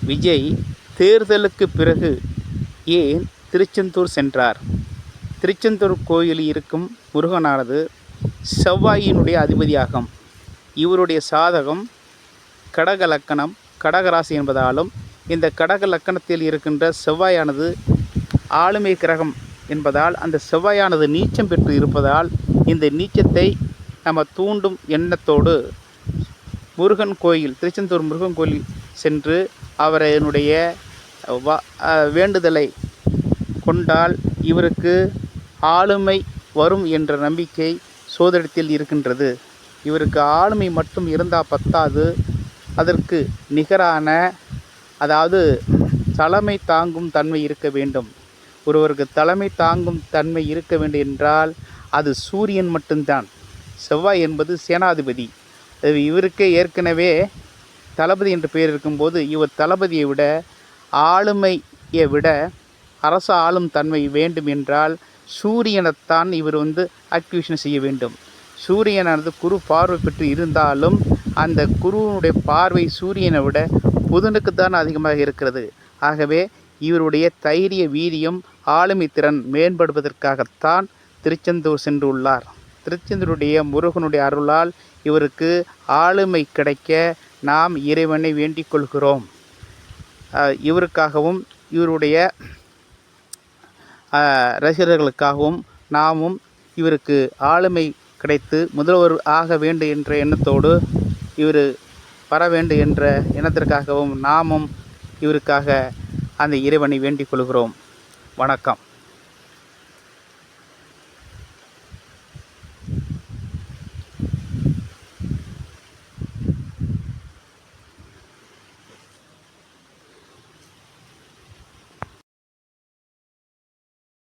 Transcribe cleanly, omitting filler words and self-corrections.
விஜய் தேர்தலுக்கு பிறகு ஏன் திருச்செந்தூர் சென்றார்? திருச்செந்தூர் கோயிலில் இருக்கும் முருகனானது செவ்வாயினுடைய அதிபதியாகும். இவருடைய சாதகம் கடக லக்கணம், கடகராசி என்பதாலும் இந்த கடக லக்கணத்தில் இருக்கின்ற செவ்வாயானது ஆளுமை கிரகம் என்பதால் அந்த செவ்வாயானது நீச்சம் பெற்று இருப்பதால் இந்த நீச்சத்தை நம்ம தூண்டும் எண்ணத்தோடு முருகன் கோயில், திருச்செந்தூர் முருகன் கோயில் சென்று அவரனுடைய வேண்டுதலை கொண்டால் இவருக்கு ஆளுமை வரும் என்ற நம்பிக்கை சோதிடத்தில் இருக்கின்றது. இவருக்கு ஆளுமை மட்டும் இருந்தால் பத்தாது, அதற்கு நிகரான அதாவது தலைமை தாங்கும் தன்மை இருக்க வேண்டும். ஒருவருக்கு தலைமை தாங்கும் தன்மை இருக்க வேண்டும் என்றால் அது சூரியன் மட்டும்தான். செவ்வாய் என்பது சேனாதிபதி. இவருக்கே ஏற்கனவே தளபதி என்ற பெயர் இருக்கும்போது இவர் தளபதியை விட ஆளுமையை விட அரசு ஆளும் தன்மை வேண்டும் என்றால் சூரியனைத்தான் இவர் ஆக்டிவேஷன் செய்ய வேண்டும். சூரியனானது குரு பார்வை பெற்று இருந்தாலும் அந்த குருவினுடைய பார்வை சூரியனை விட புதனுக்குத்தான் அதிகமாக இருக்கிறது. ஆகவே இவருடைய தைரிய வீரியம் ஆளுமை திறன் மேம்படுவதற்காகத்தான் திருச்செந்தூர் சென்றுள்ளார். திருச்செந்தூருடைய முருகனுடைய அருளால் இவருக்கு ஆளுமை கிடைக்க நாம் இறைவனை வேண்டிக் கொள்கிறோம். இவருக்காகவும் இவருடைய ரசிகர்களுக்காகவும் நாமும் இவருக்கு ஆளுமை கிடைத்து முதல்வர் ஆக வேண்டும் என்ற எண்ணத்தோடு இவர் வர வேண்டும் என்ற எண்ணத்திற்காகவும் நாமும் இவருக்காக அந்த இறைவனை வேண்டிக் கொள்கிறோம். வணக்கம்.